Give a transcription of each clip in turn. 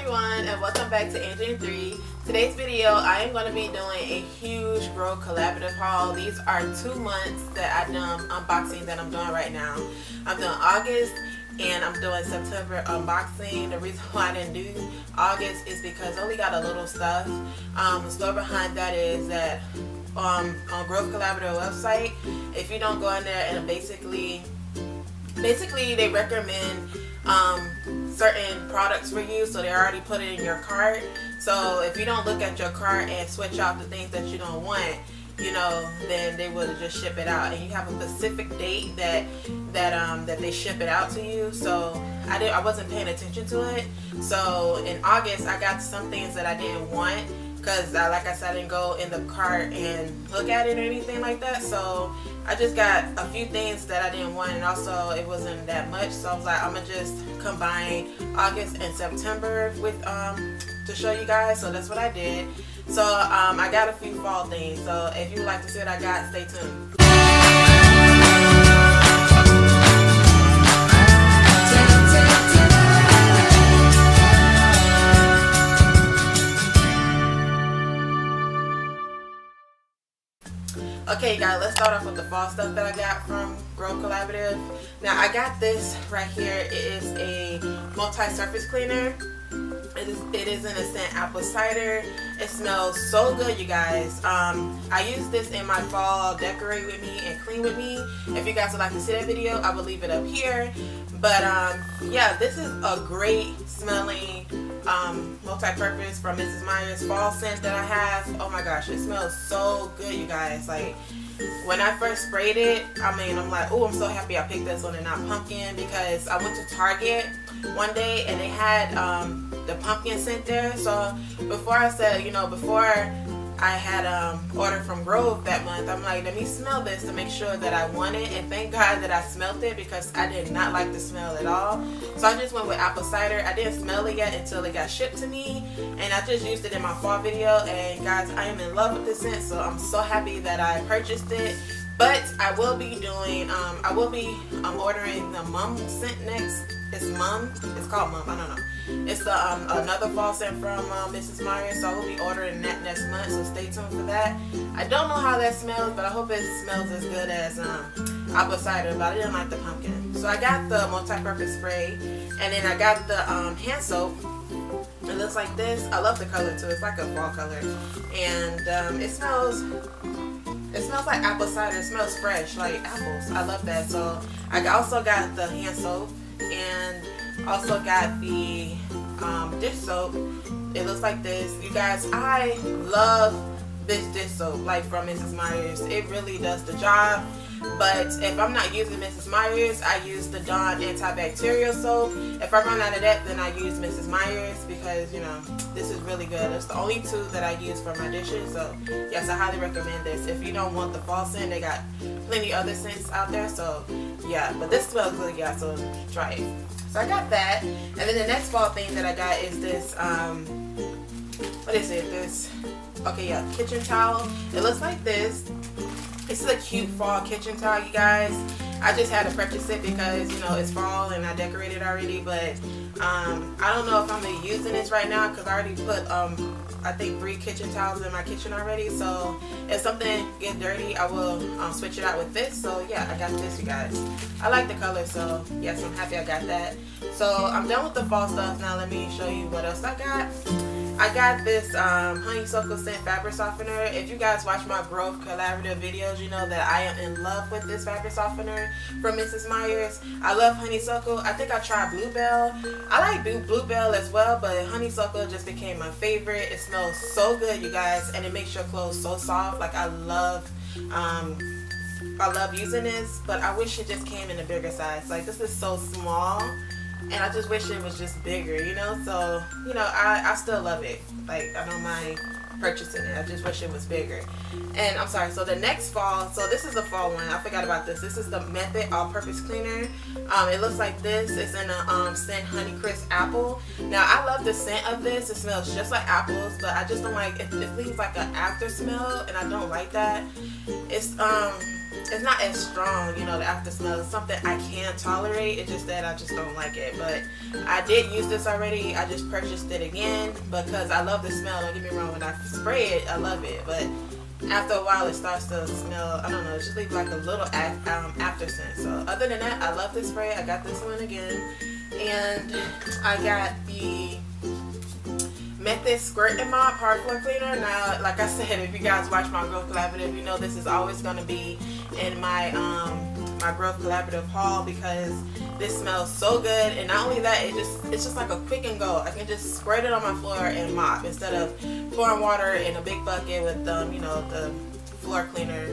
everyone, and welcome back to Engine 3. Today's video, I am going to be doing a huge Grove collaborative haul. These are 2 months that I've done unboxing that I'm doing right now. I'm doing August and I'm doing September unboxing. The reason why I didn't do August is because I only got a little stuff. The story behind that is that on Grove Collaborative website, if you don't go in there and basically they recommend certain products for you, so they already put it in your cart. So if you don't look at your cart and switch out the things that you don't want, you know, then they will just ship it out, and you have a specific date that they ship it out to you. So I wasn't paying attention to it. So in August I got some things that I didn't want because like I said, I didn't go in the cart and look at it or anything like that. So I just got a few things that I didn't want, and also it wasn't that much. So I was like, I'm gonna just combine August and September with to show you guys. So that's what I did. So I got a few fall things. So if you would like to see what I got, stay tuned. Okay guys, let's start off with the fall stuff that I got from Grove Collaborative. Now I got this right here. It is a multi-surface cleaner. It is in a scent apple cider. It smells so good, you guys. I use this in my fall decorate with me and clean with me. If you guys would like to see that video, I will leave it up here. But yeah, this is a great smelling multi-purpose from Mrs. Meyer's fall scent that I have. Oh my gosh, it smells so good, you guys. Like when I first sprayed it, I'm like, oh, I'm so happy I picked this one and not pumpkin, because I went to Target one day and they had the pumpkin scent there. So before I said, before I had ordered from Grove that month, I'm like, let me smell this to make sure that I want it. And thank God that I smelled it, because I did not like the smell at all. So I just went with apple cider. I didn't smell it yet until it got shipped to me, and I just used it in my fall video. And guys, I am in love with this scent, so I'm so happy that I purchased it. But I will be doing ordering the mum scent next. It's called mum, I don't know. It's another fall scent from Mrs. Myers, so I will be ordering that next month, so stay tuned for that. I don't know how that smells, but I hope it smells as good as apple cider, but I didn't like the pumpkin. So I got the multi-purpose spray, and then I got the hand soap. It looks like this. I love the color too. It's like a fall color, and it smells like apple cider. It smells fresh, like apples. I love that. So I also got the hand soap, and also got the dish soap. It looks like this, you guys. I love this dish soap, like from Mrs. Meyer's. It really does the job. But if I'm not using Mrs. Meyer's, I use the Dawn antibacterial soap. If I run out of that, then I use Mrs. Meyer's, because this is really good. It's the only two that I use for my dishes. So yes, I highly recommend this. If you don't want the fall scent, they got plenty other scents out there. So yeah, but this smells good, guys, so try it. So I got that, and then the next fall thing that I got is this what is it? Kitchen towel. It looks like this. This is a cute fall kitchen towel, you guys. I just had to purchase it because it's fall and I decorated already, but I don't know if I'm gonna be using this right now, because I already put I think 3 kitchen towels in my kitchen already. So if something gets dirty, I will switch it out with this. So yeah, I got this, you guys. I like the color, so yes, I'm happy I got that. So I'm done with the fall stuff. Now let me show you what else I got. I got this honeysuckle scent fabric softener. If you guys watch my Grove Collaborative videos, you know that I am in love with this fabric softener from Mrs. Meyer's. I love honeysuckle. I think I tried bluebell. I like bluebell as well, but honeysuckle just became my favorite. It smells so good, you guys, and it makes your clothes so soft. Like I love using this, but I wish it just came in a bigger size. Like this is so small, and I just wish it was just bigger, so I still love it. Like I don't mind purchasing it. I just wish it was bigger. And I'm sorry, so the next fall, so this is the fall one. I forgot about this. This is the Method all-purpose cleaner. It looks like this. It's in a scent Honeycrisp apple. Now I love the scent of this. It smells just like apples, but I just don't like it. It leaves like an after smell, and I don't like that. It's it's not as strong, you know, the after smell. It's something I can tolerate. It's just that I just don't like it. But I did use this already. I just purchased it again because I love the smell. Don't get me wrong, when I spray it, I love it. But after a while, it starts to smell, I don't know, it just leaves like a little after scent. So other than that, I love this spray. I got this one again. And I got the Method Squirt and Mop Hard Floor Cleaner. Now, like I said, if you guys watch my Grove Collaborative, you know this is always going to be in my my Grove Collaborative haul because this smells so good. And not only that, it's just like a quick and go. I can just squirt it on my floor and mop instead of pouring water in a big bucket with you know, the floor cleaner.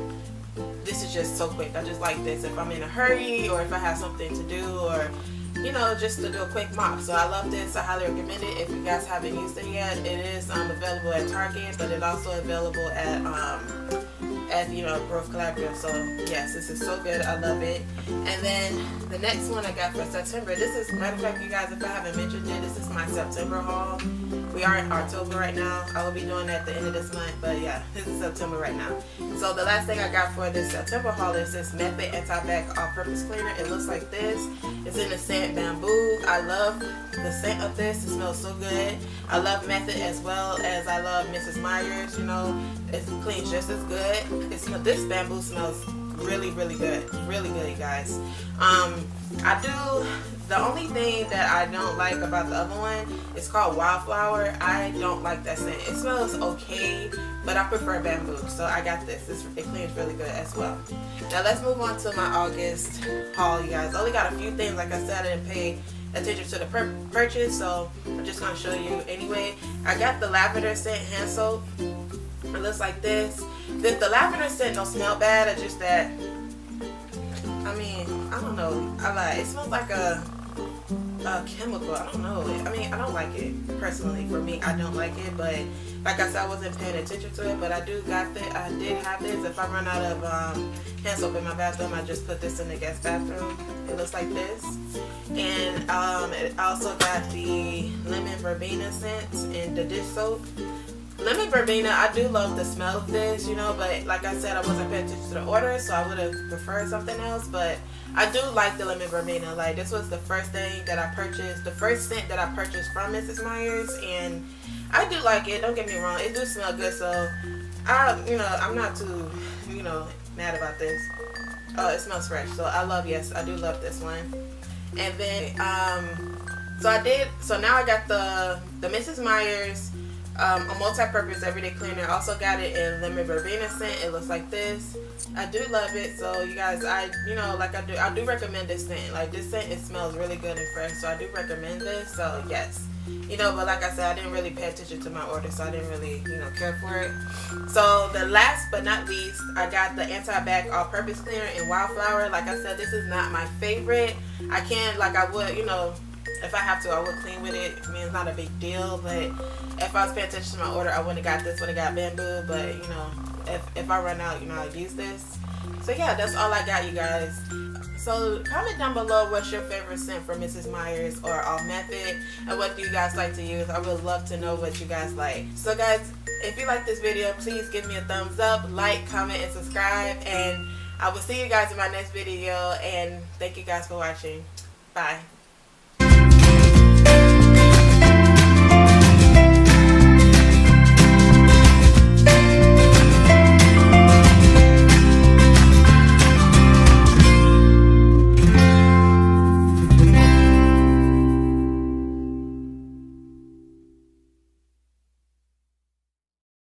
This is just so quick. I just like this if I'm in a hurry or if I have something to do, or you know, just to do a quick mop. So I love this. I highly recommend it. If you guys haven't used it yet, it is available at Target, but it's also available at you know, Grove Collaborative. So yes, this is so good. I love it. And then the next one I got for September. This is, matter of fact, you guys, if I haven't mentioned it, this is my September haul. We are in October right now. I will be doing it at the end of this month, but yeah, this is September right now. So the last thing I got for this September haul is this Method Anti-Bac All-Purpose Cleaner. It looks like this. It's in the scent Bamboo. I love the scent of this. It smells so good. I love Method as well as I love Mrs. Meyer's. You know, it cleans just as good. This Bamboo smells really, really good. Really good, you guys. The only thing that I don't like about the other one is called Wildflower. I don't like that scent. It smells okay, but I prefer Bamboo. So I got this. It cleans really good as well. Now let's move on to my August haul, you guys. I only got a few things. Like I said, I didn't pay attention to the purchase, so I'm just going to show you anyway. I got the lavender scent hand soap. It looks like this. The lavender scent don't smell bad. It's just that, I mean, I don't know. It smells like a chemical. I don't know. I mean, I don't like it personally. For me, I don't like it. But like I said, I wasn't paying attention to it. But I did have this. If I run out of hand soap in my bathroom, I just put this in the guest bathroom. It looks like this. And it also got the lemon verbena scent and the dish soap. Lemon verbena, I do love the smell of this, you know, but like I said, I wasn't paying attention to the order, so I would have preferred something else. But I do like the lemon verbena. Like, this was the first thing that I purchased, the first scent that I purchased from Mrs. Meyer's, and I do like it. Don't get me wrong, it do smell good. So I'm not too, you know, mad about this. Oh, it smells fresh. So I do love this one. And then so now I got the Mrs. Meyer's a multi-purpose everyday cleaner. Also got it in lemon verbena scent. It looks like this. I do love it. So you guys, I do recommend this scent. Like, this scent, it smells really good and fresh, so I do recommend this. So yes, you know, but like I said, I didn't really pay attention to my order, so I didn't really, you know, care for it. So the last but not least, I got the Anti-Bac All-Purpose Cleaner in Wildflower. Like I said, this is not my favorite. I can, like, I would, you know, if I have to, I would clean with it. I mean, it's not a big deal, but if I was paying attention to my order, I wouldn't have got this, would have got Bamboo. But, you know, if I run out, you know, I'll use this. So yeah, that's all I got, you guys. So comment down below what's your favorite scent from Mrs. Meyer's or All Method, and what do you guys like to use. I would love to know what you guys like. So guys, if you like this video, please give me a thumbs up, like, comment, and subscribe. And I will see you guys in my next video. And thank you guys for watching. Bye.